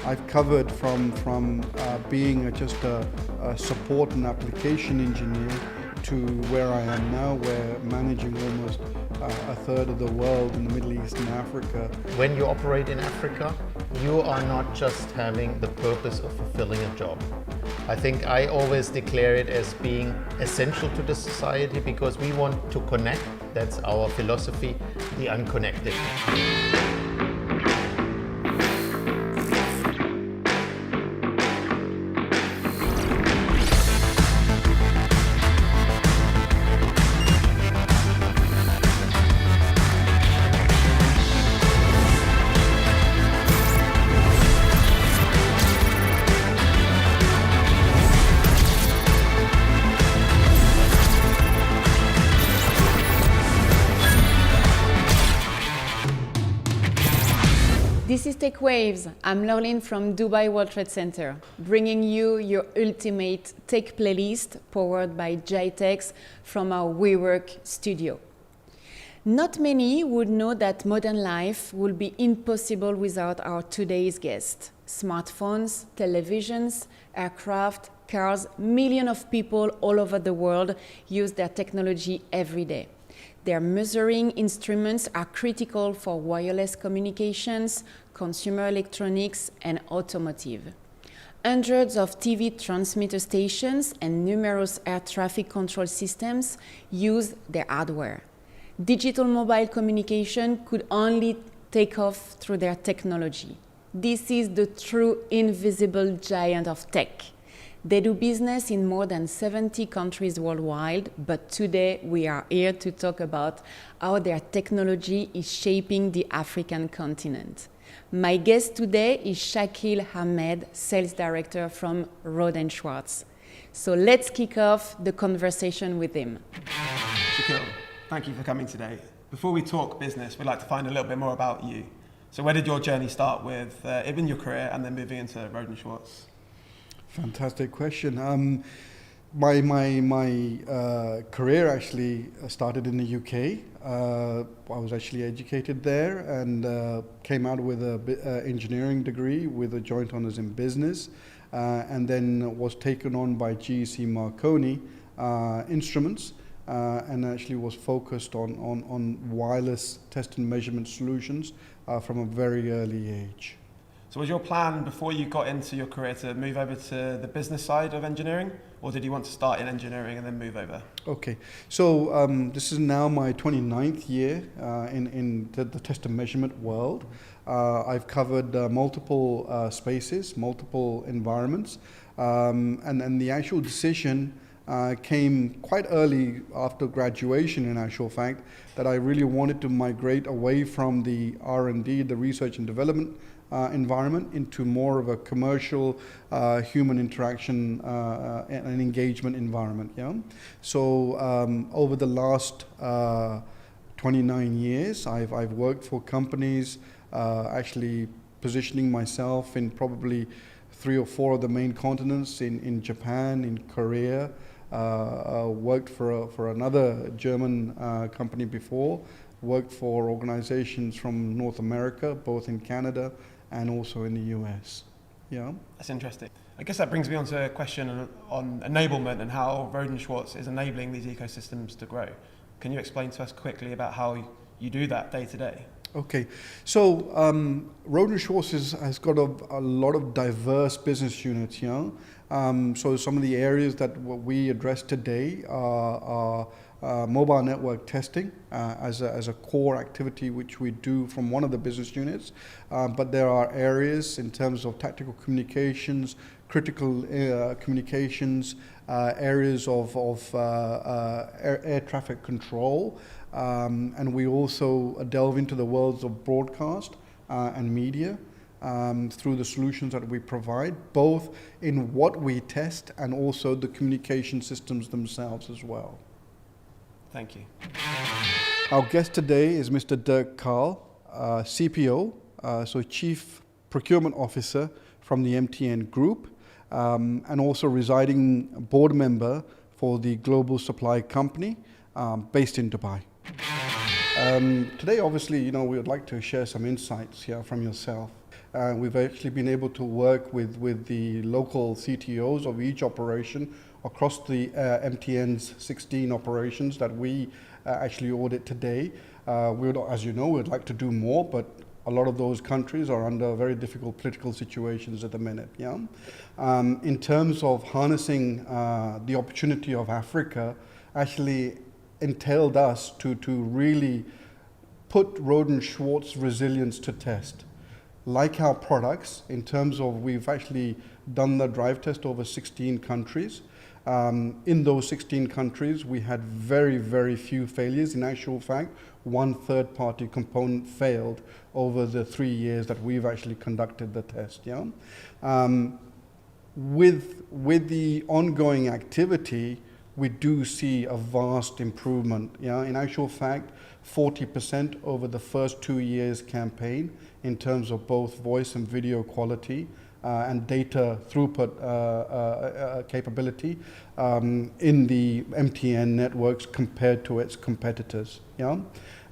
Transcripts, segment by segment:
I've covered from being just a support and application engineer to where I am now, where managing almost a third of the world in the Middle East and Africa. When you operate in Africa, you are not just having the purpose of fulfilling a job. I think I always declare it as being essential to the society because we want to connect, that's our philosophy, the unconnected. This is Tech Waves. I'm Lorline from Dubai World Trade Center, bringing you your ultimate tech playlist powered by GITEX from our WeWork studio. Not many would know that modern life would be impossible without our today's guest. Smartphones, televisions, aircraft, cars, millions of people all over the world use their technology every day. Their measuring instruments are critical for wireless communications, consumer electronics, and automotive. Hundreds of TV transmitter stations and numerous air traffic control systems use their hardware. Digital mobile communication could only take off through their technology. This is the true invisible giant of tech. They do business in more than 70 countries worldwide, but today we are here to talk about how their technology is shaping the African continent. My guest today is Shakil Ahmed, Sales Director from Rohde Schwarz. So let's kick off the conversation with him. Shakil, thank you for coming today. Before we talk business, we'd like to find a little bit more about you. So where did your journey start with, in your career and then moving into Rohde Schwarz? Fantastic question. My career actually started in the UK. I was actually educated there and came out with an engineering degree with a joint honours in business, and then was taken on by GEC Marconi Instruments, and actually was focused on wireless test and measurement solutions from a very early age. So was your plan before you got into your career to move over to the business side of engineering, or did you want to start in engineering and then move over? Okay, so this is now my 29th year in the test and measurement world. I've covered multiple spaces, multiple environments, and the actual decision came quite early after graduation, in actual fact, that I really wanted to migrate away from the R&D, the research and development environment, into more of a commercial human interaction and engagement environment. Yeah? So over the last 29 years, I've worked for companies, actually positioning myself in probably 3 or 4 of the main continents, in Japan, in Korea, worked for another German company before, worked for organizations from North America, both in Canada and also in the US. Yeah. That's interesting. I guess that brings me on to a question on enablement and how Rohde Schwarz is enabling these ecosystems to grow. Can you explain to us quickly about how you do that day to day? Okay, so Rohde Schwarz has got a lot of diverse business units. You know? So some of the areas that we address today are mobile network testing as a core activity which we do from one of the business units, but there are areas in terms of tactical communications, critical communications, areas of air traffic control, and we also delve into the worlds of broadcast and media through the solutions that we provide, both in what we test and also the communication systems themselves as well. Thank you. Our guest today is Mr. Dirk Karl, CPO, so Chief Procurement Officer from the MTN Group, and also residing board member for the Global Supply Company based in Dubai. Today, obviously, we would like to share some insights here from yourself. We've actually been able to work with the local CTOs of each operation across the MTN's 16 operations that we actually audit today. As you know, we'd like to do more, but a lot of those countries are under very difficult political situations at the minute. Yeah? In terms of harnessing the opportunity of Africa, actually entailed us to really put Rohde Schwarz resilience to test. Like our products, in terms of we've actually done the drive test over 16 countries. In those 16 countries, we had very, very few failures. In actual fact, one third-party component failed over the 3 years that we've actually conducted the test. Yeah? With the ongoing activity, we do see a vast improvement. Yeah? In actual fact, 40% over the first 2 years campaign in terms of both voice and video quality and data throughput capability in the MTN networks compared to its competitors. Yeah?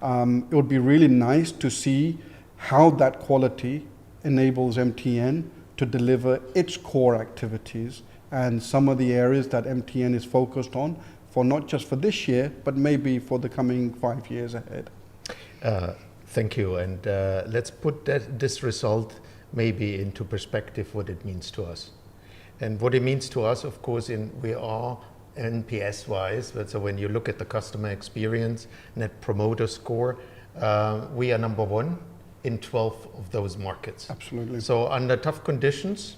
It would be really nice to see how that quality enables MTN to deliver its core activities and some of the areas that MTN is focused on for not just for this year, but maybe for the coming 5 years ahead. Thank you. And let's put this result maybe into perspective what it means to us. And what it means to us, of course, we are NPS-wise, so when you look at the customer experience, Net Promoter Score, we are number 1 in 12 of those markets. Absolutely. So under tough conditions,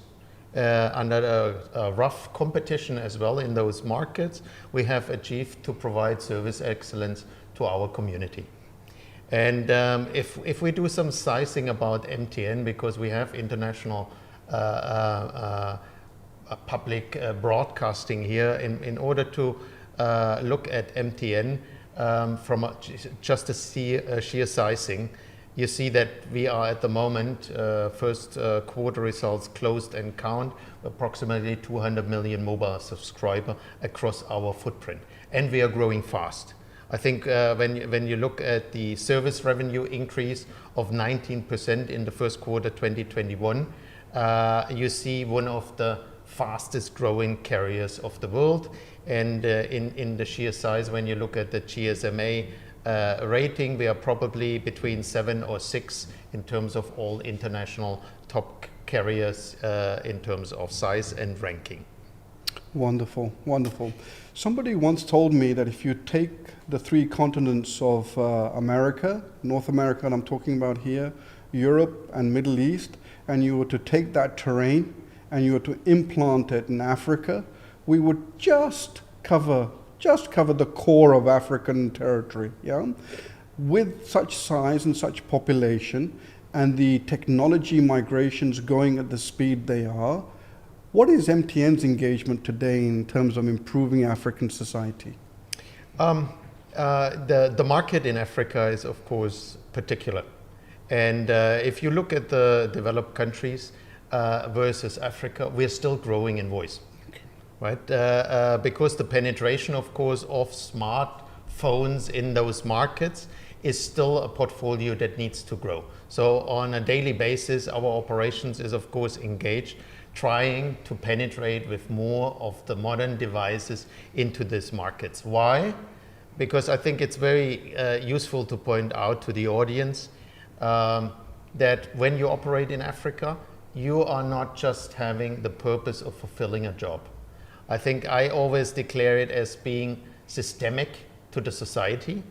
under a rough competition as well in those markets, we have achieved to provide service excellence to our community. And if we do some sizing about MTN, because we have international public broadcasting here, in order to look at MTN from just a sheer sizing, you see that we are at the moment, first quarter results closed and count, approximately 200 million mobile subscribers across our footprint. And we are growing fast. I think when you look at the service revenue increase of 19% in the first quarter 2021, you see one of the fastest growing carriers of the world. And in the sheer size, when you look at the GSMA rating, we are probably between 7 or 6 in terms of all international top carriers in terms of size and ranking. Wonderful, wonderful. Somebody once told me that if you take the 3 continents of America, North America, and I'm talking about here, Europe and Middle East, and you were to take that terrain and you were to implant it in Africa, we would just cover the core of African territory. Yeah? With such size and such population and the technology migrations going at the speed they are, what is MTN's engagement today in terms of improving African society? The market in Africa is, of course, particular. And if you look at the developed countries versus Africa, we're still growing in voice. Okay. Right? Because the penetration, of course, of smartphones in those markets is still a portfolio that needs to grow. So on a daily basis, our operations is, of course, engaged, trying to penetrate with more of the modern devices into these markets. Why? Because I think it's very useful to point out to the audience that when you operate in Africa, you are not just having the purpose of fulfilling a job. I think I always declare it as being systemic to the society,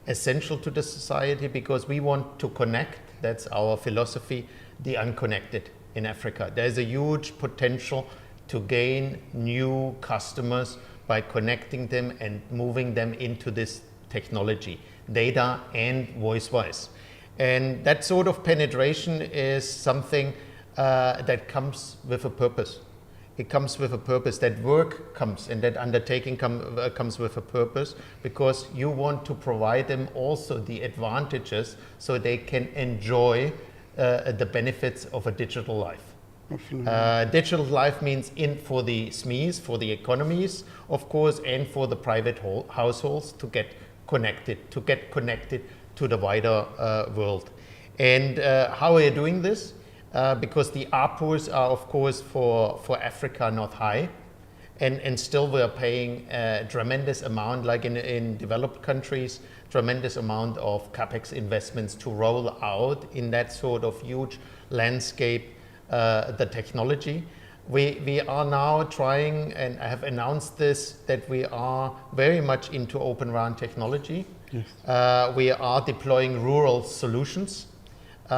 essential to the society, because we want to connect, that's our philosophy, the unconnected in Africa. There's a huge potential to gain new customers by connecting them and moving them into this technology, data and voice-wise. And that sort of penetration is something that comes with a purpose. It comes with a purpose, that work comes and that undertaking comes with a purpose, because you want to provide them also the advantages so they can enjoy the benefits of a digital life. Digital life means for the SMEs, for the economies, of course, and for the private households to get connected to the wider world. And how are you doing this? because the ARPUs are, of course, for Africa not high. And still we're paying a tremendous amount, like in developed countries, tremendous amount of CapEx investments to roll out in that sort of huge landscape the technology. We are now trying, and I have announced this, that we are very much into Open RAN technology. Yes. We are deploying rural solutions. We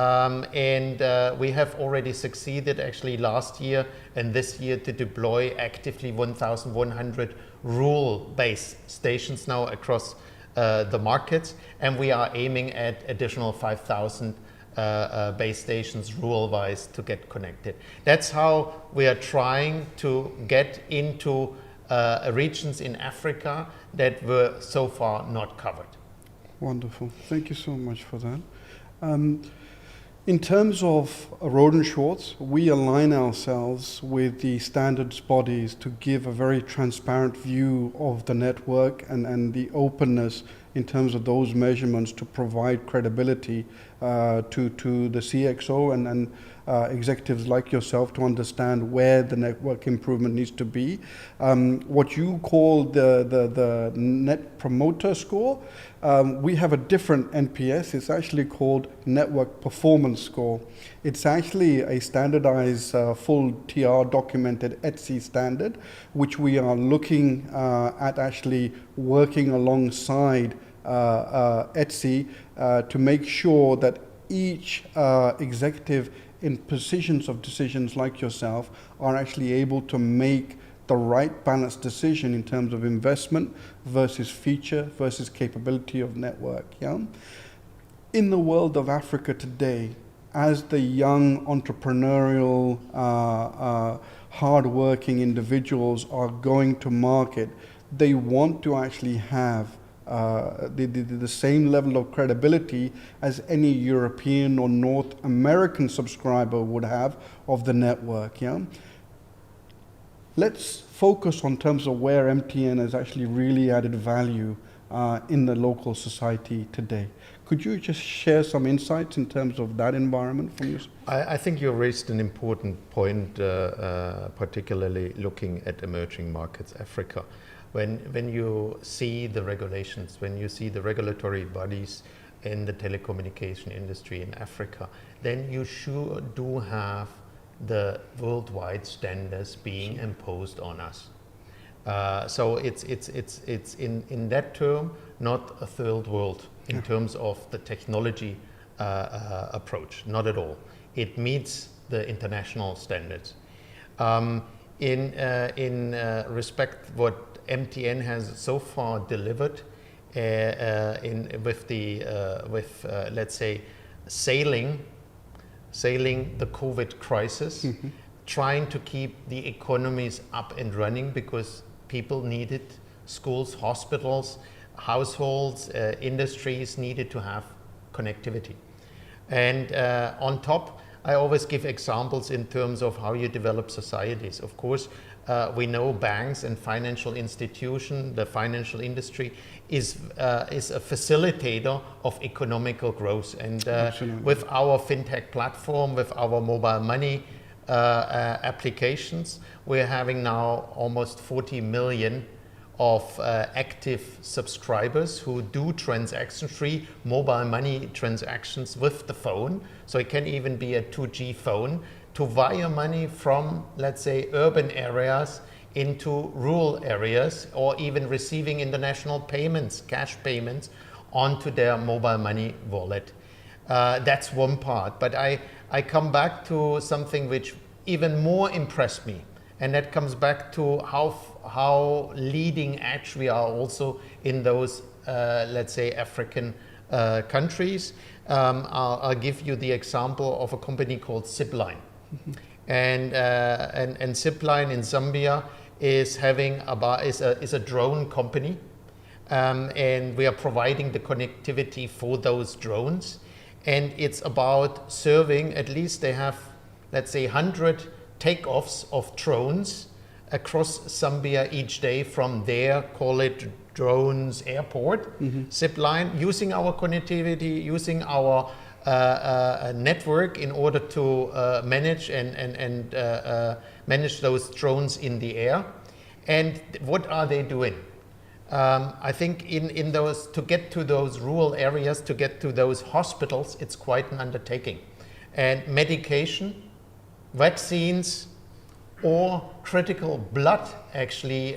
have already succeeded actually last year and this year to deploy actively 1,100 rural base stations now across the markets, and we are aiming at additional 5,000 base stations rural-wise to get connected. That's how we are trying to get into regions in Africa that were so far not covered. Wonderful. Thank you so much for that. In terms of Rohde Schwarz, we align ourselves with the standards bodies to give a very transparent view of the network and the openness in terms of those measurements to provide credibility to the CXO and executives like yourself to understand where the network improvement needs to be. What you call the Net Promoter Score, we have a different NPS. It's actually called Network Performance Score. It's actually a standardized full TR documented ETSI standard, which we are looking at actually working alongside ETSI to make sure that each executive in positions of decisions like yourself are actually able to make the right balanced decision in terms of investment versus feature versus capability of network. Yeah? In the world of Africa today, as the young entrepreneurial, hard-working individuals are going to market, they want to actually have the same level of credibility as any European or North American subscriber would have of the network. Yeah? Let's focus on terms of where MTN has actually really added value in the local society today. Could you just share some insights in terms of that environment from you? I think you raised an important point, particularly looking at emerging markets, Africa. When you see the regulations, when you see the regulatory bodies in the telecommunication industry in Africa, then you sure do have the worldwide standards being imposed on us. So it's in that term not a third world in terms of the technology approach, not at all. It meets the international standards. In respect what MTN has so far delivered with let's say sailing the COVID crisis, trying to keep the economies up and running because people needed, schools, hospitals, households, industries needed to have connectivity. And on top, I always give examples in terms of how you develop societies. Of course, we know banks and financial institutions, the financial industry is a facilitator of economical growth. And with our fintech platform, with our mobile money applications, we're having now almost 40 million of active subscribers who do transaction-free mobile money transactions with the phone. So it can even be a 2G phone to wire money from, let's say, urban areas into rural areas, or even receiving international payments, cash payments, onto their mobile money wallet. That's one part. But I come back to something which even more impressed me, and that comes back to how leading edge we are also in those, let's say, African countries. I'll give you the example of a company called Zipline. And Zipline in Zambia is a drone company, and we are providing the connectivity for those drones. And it's about serving, at least they have, let's say, 100 takeoffs of drones across Zambia each day from their, call it, drones airport. Zipline, using our connectivity, using our a network in order to manage and manage those drones in the air. And what are they doing? I think in those, to get to those rural areas, to get to those hospitals, it's quite an undertaking. And medication, vaccines, or critical blood actually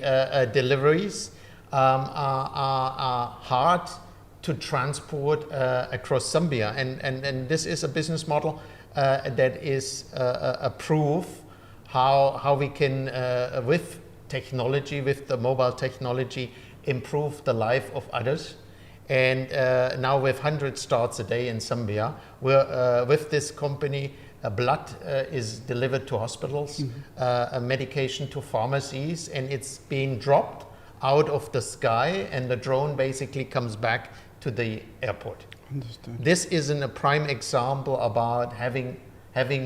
deliveries are hard to transport across Zambia. And this is a business model that is a proof how we can, with technology, with the mobile technology, improve the life of others. And now with 100 starts a day in Zambia, we're, with this company, blood is delivered to hospitals, medication to pharmacies, and it's being dropped out of the sky, and the drone basically comes back to the airport. Understood. This is a prime example about having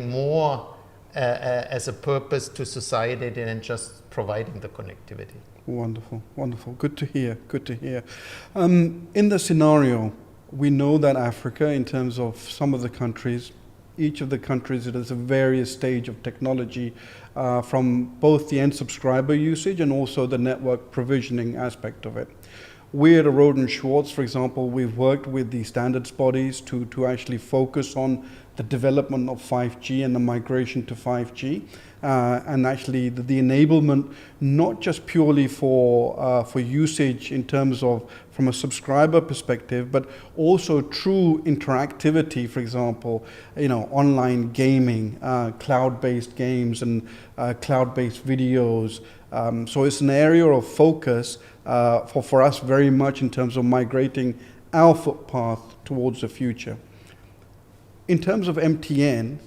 more as a purpose to society than just providing the connectivity. Wonderful, wonderful. Good to hear, good to hear. In the scenario, we know that Africa, in terms of some of the countries, each of the countries, it is a various stage of technology from both the end subscriber usage and also the network provisioning aspect of it. We at Rohde Schwarz, for example, we've worked with the standards bodies to actually focus on the development of 5G and the migration to 5G, and actually the enablement, not just purely for usage in terms of from a subscriber perspective, but also true interactivity, for example, online gaming, cloud-based games and cloud-based videos. So it's an area of focus for us very much in terms of migrating our footpath towards the future. In terms of MTN,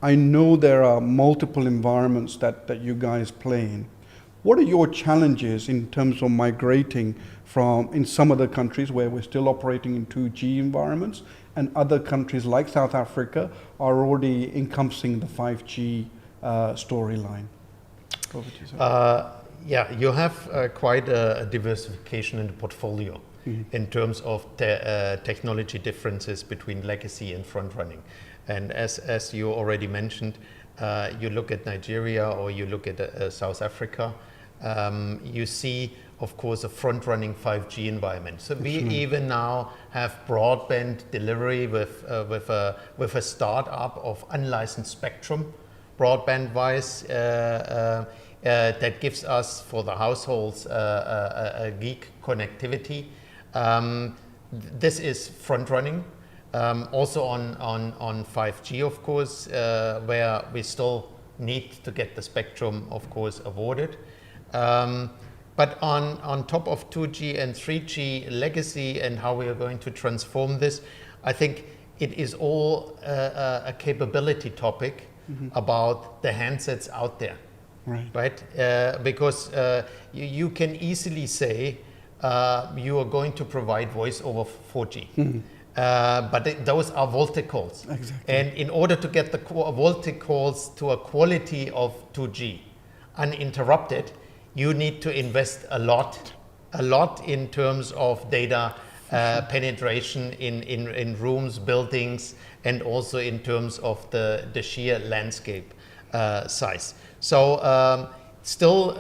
I know there are multiple environments that you guys play in. What are your challenges in terms of migrating from, in some of the countries where we're still operating in 2G environments, and other countries like South Africa are already encompassing the 5G storyline? Over to you, sir. Yeah, you have quite a diversification in the portfolio in terms of technology differences between legacy and front running. And as you already mentioned, you look at Nigeria or you look at South Africa, you see, of course, a front-running 5G environment. So we even now have broadband delivery with a start-up of unlicensed spectrum, broadband-wise, that gives us, for the households, a gig connectivity. This is front-running. Also on 5G, of course, where we still need to get the spectrum, of course, awarded. But on top of 2G and 3G legacy and how we are going to transform this, I think it is all a capability topic about the handsets out there. Right? Because you can easily say you are going to provide voice over 4G. But those are VoLTE calls. Exactly. And in order to get the VoLTE calls to a quality of 2G uninterrupted, you need to invest a lot in terms of data penetration in rooms, buildings, and also in terms of the sheer landscape size. So still,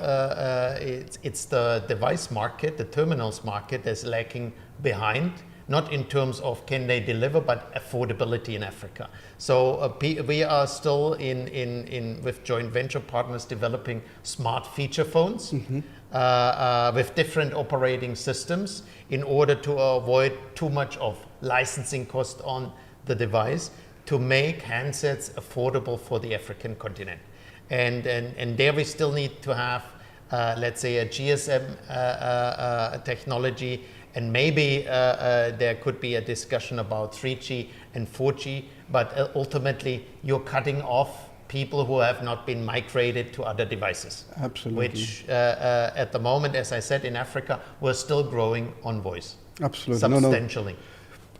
it's the device market, the terminals market that's lagging behind. Not in terms of can they deliver, but affordability in Africa. So we are still with joint venture partners developing smart feature phones with different operating systems in order to avoid too much of licensing cost on the device to make handsets affordable for the African continent. And there we still need to have, let's say, a GSM technology. And maybe there could be a discussion about 3G and 4G, but ultimately you're cutting off people who have not been migrated to other devices. Absolutely. Which at the moment, as I said, in Africa, we're still growing on voice. Absolutely. Substantially. No.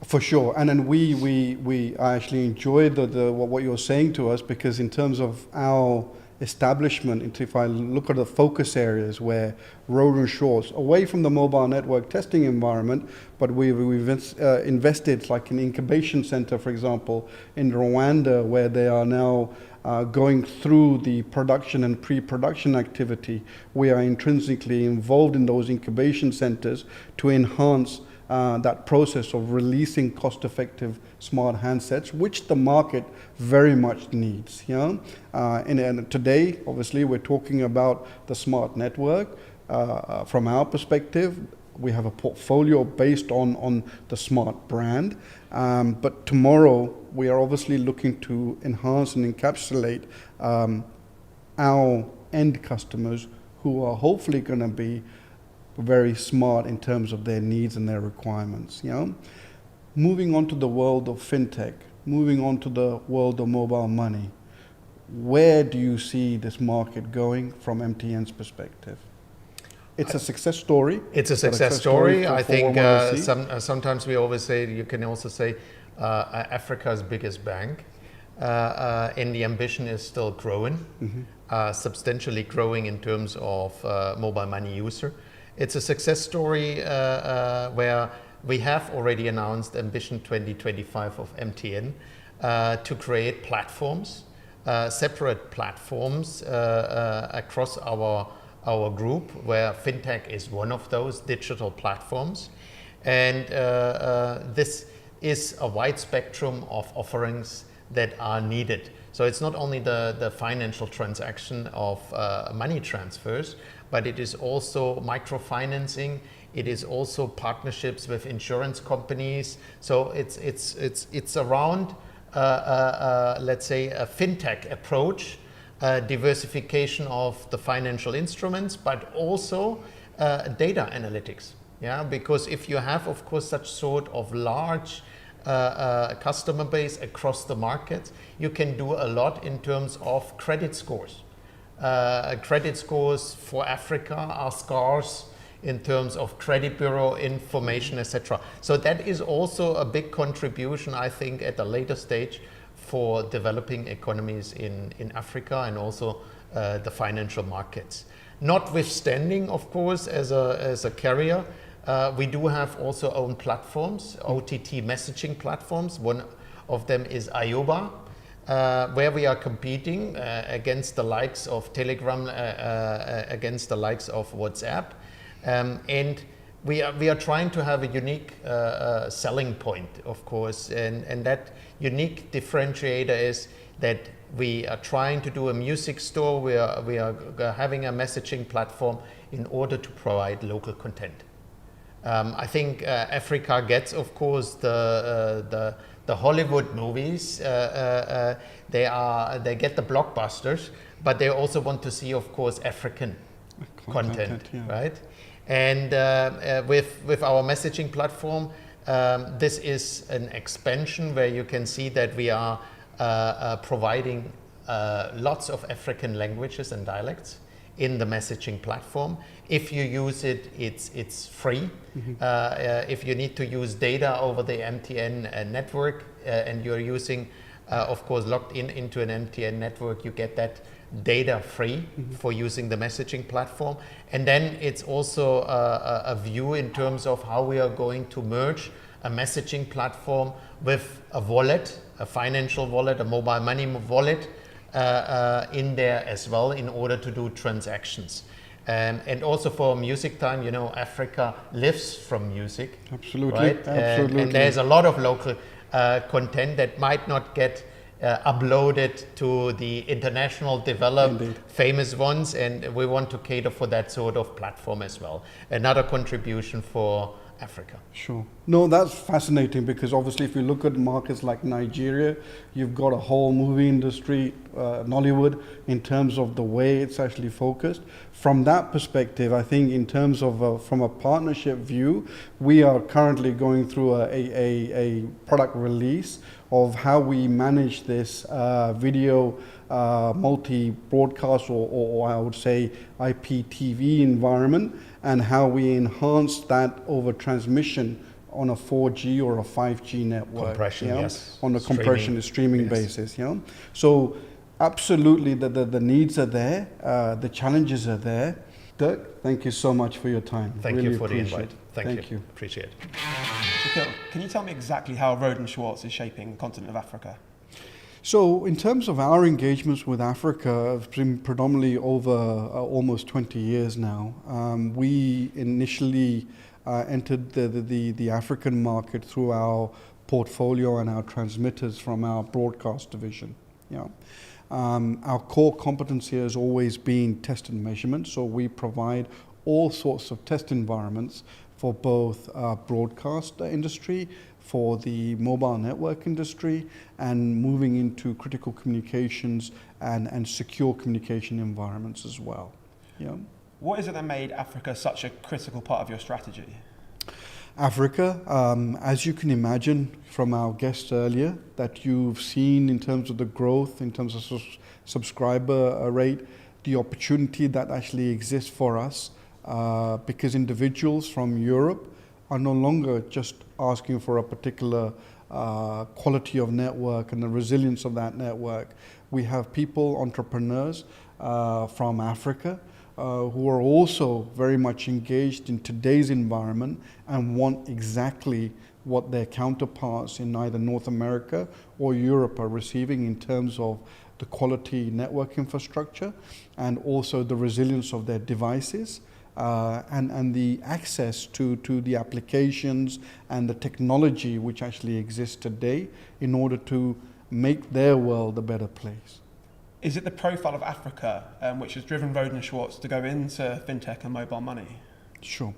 For sure. And then we actually enjoy what you're saying to us, because in terms of our establishment, if I look at the focus areas where Rohde Schwarz, away from the mobile network testing environment, but we've invested like an incubation center, for example, in Rwanda, where they are now going through the production and pre-production activity. We are intrinsically involved in those incubation centers to enhance that process of releasing cost-effective smart handsets, which the market very much needs. And today, obviously, we're talking about the smart network. From our perspective, we have a portfolio based on the smart brand. But tomorrow, we are obviously looking to enhance and encapsulate our end customers who are hopefully going to be very smart in terms of their needs and their requirements. Moving on to the world of fintech, moving on to the world of mobile money, where do you see this market going from MTN's perspective? It's a success story. It's a success story. I think sometimes we always say, you can also say, Africa's biggest bank, and the ambition is still growing, substantially growing in terms of mobile money user. It's a success story where we have already announced Ambition 2025 of MTN to create platforms, separate platforms across our group, where fintech is one of those digital platforms. And this is a wide spectrum of offerings that are needed. So it's not only the financial transaction of money transfers, but it is also microfinancing. It is also partnerships with insurance companies. So it's around, let's say, a fintech approach, diversification of the financial instruments, but also data analytics. Yeah, because if you have, of course, such sort of large customer base across the market, you can do a lot in terms of credit scores. Credit scores for Africa are scarce in terms of credit bureau information, etc. So that is also a big contribution, I think, at a later stage for developing economies in Africa and also the financial markets. Notwithstanding, of course, as a carrier, we do have also own platforms, OTT messaging platforms. One of them is Ayoba, where we are competing against the likes of Telegram, against the likes of WhatsApp. And we are trying to have a unique selling point, of course, and that unique differentiator is that we are trying to do a music store. We are having a messaging platform in order to provide local content. I think Africa gets, of course, the Hollywood movies. They get the blockbusters, but they also want to see, of course, African content, yeah. Right? And with our messaging platform, this is an expansion where you can see that we are providing lots of African languages and dialects in the messaging platform. If you use it, it's free. If you need to use data over the MTN network and you're using, of course, logged into an MTN network, you get that data free for using the messaging platform. And then it's also a view in terms of how we are going to merge a messaging platform with a wallet, a financial wallet, a mobile money wallet in there as well in order to do transactions. And also for music time, you know, Africa lives from music. Absolutely, right? absolutely. And there's a lot of local content that might not get uploaded to the international developed famous ones, and we want to cater for that sort of platform as well. Another contribution for Africa. Sure. No, that's fascinating, because obviously if you look at markets like Nigeria, you've got a whole movie industry, Nollywood, in terms of the way it's actually focused. From that perspective, I think in terms of from a partnership view, we are currently going through a product release of how we manage this video multi-broadcast or I would say IPTV environment, and how we enhance that over transmission on a 4G or a 5G network. Compression, yes. On a compression, streaming basis. So Absolutely, the needs are there, the challenges are there. Dirk, thank you so much for your time. Thank Really you for the appreciate invite. it. Thank you. Appreciate it. Shakil, can you tell me exactly how Rohde Schwarz is shaping the continent of Africa? So in terms of our engagements with Africa, it's been predominantly over almost 20 years now. We initially entered the African market through our portfolio and our transmitters from our broadcast division. Yeah. Our core competency has always been test and measurement, so we provide all sorts of test environments for both broadcast industry, for the mobile network industry, and moving into critical communications and secure communication environments as well. Yeah. What is it that made Africa such a critical part of your strategy? Africa, as you can imagine from our guests earlier, that you've seen in terms of the growth, in terms of subscriber rate, the opportunity that actually exists for us, because individuals from Europe are no longer just asking for a particular quality of network and the resilience of that network. We have people, entrepreneurs from Africa, who are also very much engaged in today's environment and want exactly what their counterparts in either North America or Europe are receiving in terms of the quality network infrastructure and also the resilience of their devices and the access to the applications and the technology which actually exists today in order to make their world a better place. Is it the profile of Africa which has driven Rohde Schwarz to go into fintech and mobile money? Sure.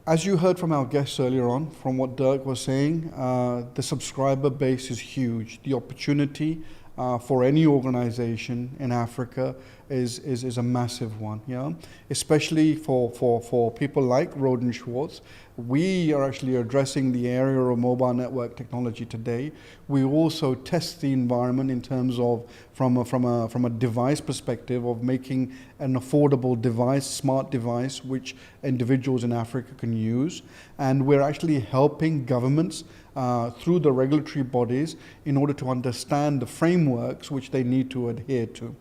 As you heard from our guests earlier on, from what Dirk was saying, the subscriber base is huge. The opportunity for any organization in Africa is a massive one, yeah? Especially for people like Rohde Schwarz. We are actually addressing the area of mobile network technology today. We also test the environment in terms of from a device perspective of making an affordable device, smart device, which individuals in Africa can use. And we're actually helping governments through the regulatory bodies in order to understand the frameworks which they need to adhere to.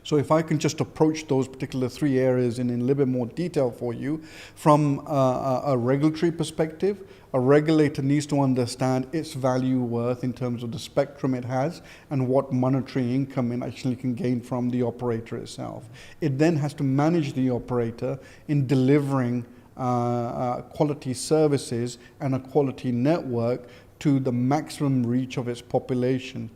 So if I can just approach those particular three areas in a little bit more detail for you, from a regulatory perspective, a regulator needs to understand its value worth in terms of the spectrum it has and what monetary income it actually can gain from the operator itself. It then has to manage the operator in delivering quality services and a quality network to the maximum reach of its population.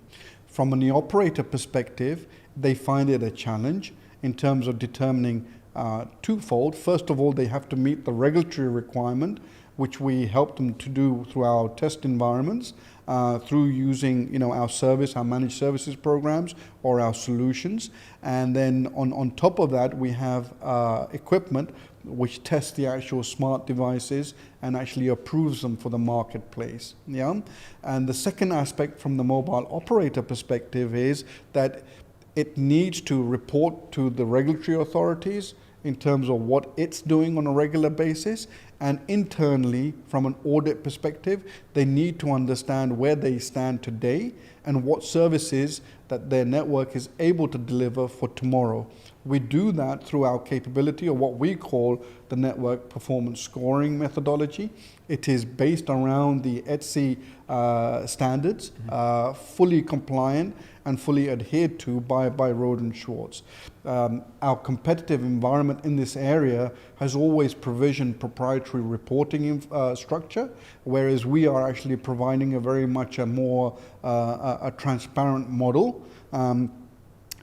From an operator perspective, they find it a challenge in terms of determining twofold. First of all, they have to meet the regulatory requirement, which we help them to do through our test environments, through using our service, our managed services programs, or our solutions. And then on top of that, we have equipment which tests the actual smart devices and actually approves them for the marketplace. Yeah? And the second aspect from the mobile operator perspective is that it needs to report to the regulatory authorities in terms of what it's doing on a regular basis, and internally, from an audit perspective, they need to understand where they stand today and what services that their network is able to deliver for tomorrow. We do that through our capability, or what we call the network performance scoring methodology. It is based around the ETSI standards, fully compliant and fully adhered to by Rohde Schwarz. Our competitive environment in this area has always provisioned proprietary reporting structure, whereas we are actually providing a very much a more a transparent model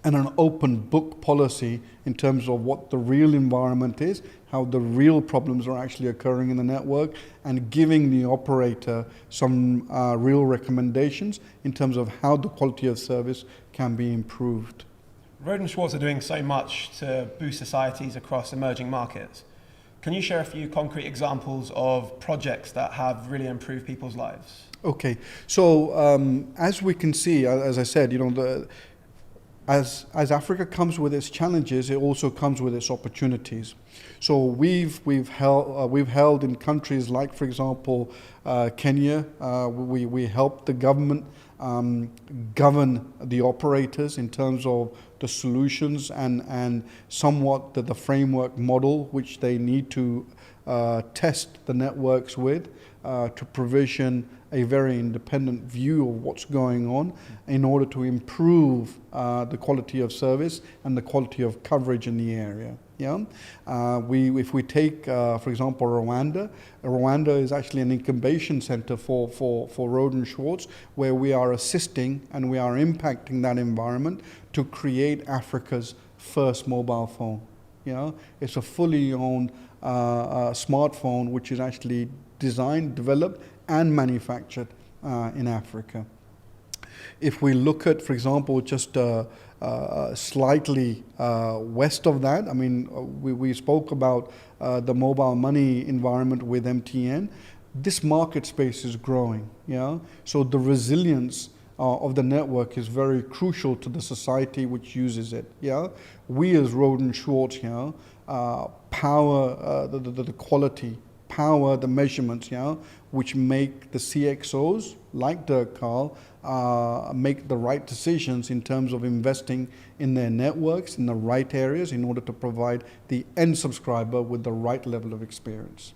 and an open book policy in terms of what the real environment is, how the real problems are actually occurring in the network, and giving the operator some real recommendations in terms of how the quality of service can be improved. Rohde Schwarz are doing so much to boost societies across emerging markets. Can you share a few concrete examples of projects that have really improved people's lives? Okay, so as we can see, as I said, as Africa comes with its challenges, it also comes with its opportunities. So we've held in countries like, for example, Kenya. We helped the government govern the operators in terms of the solutions and somewhat the framework model which they need to test the networks with to provision a very independent view of what's going on in order to improve the quality of service and the quality of coverage in the area. Yeah, if we take, for example, Rwanda is actually an incubation center for Rohde Schwarz, where we are assisting and we are impacting that environment to create Africa's first mobile phone. You know, it's a fully owned smartphone which is actually designed, developed, and manufactured in Africa. If we look at, for example, just slightly west of that, I mean, we spoke about the mobile money environment with MTN. This market space is growing, yeah? So the resilience of the network is very crucial to the society which uses it, yeah? We as Rohde Schwarz, power the quality, power the measurements, which make the CXOs, like Dirk, Karl, make the right decisions in terms of investing in their networks in the right areas in order to provide the end subscriber with the right level of experience.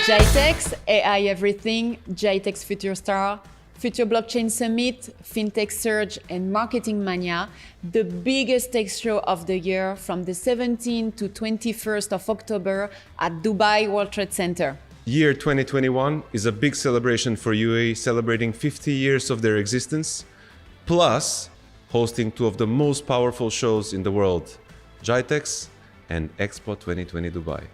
GITEX, AI Everything, GITEX Future Star, Future Blockchain Summit, FinTech Surge, and Marketing Mania, the biggest tech show of the year from the 17th to 21st of October at Dubai World Trade Center. Year 2021 is a big celebration for UAE, celebrating 50 years of their existence, plus hosting two of the most powerful shows in the world, GITEX and Expo 2020 Dubai.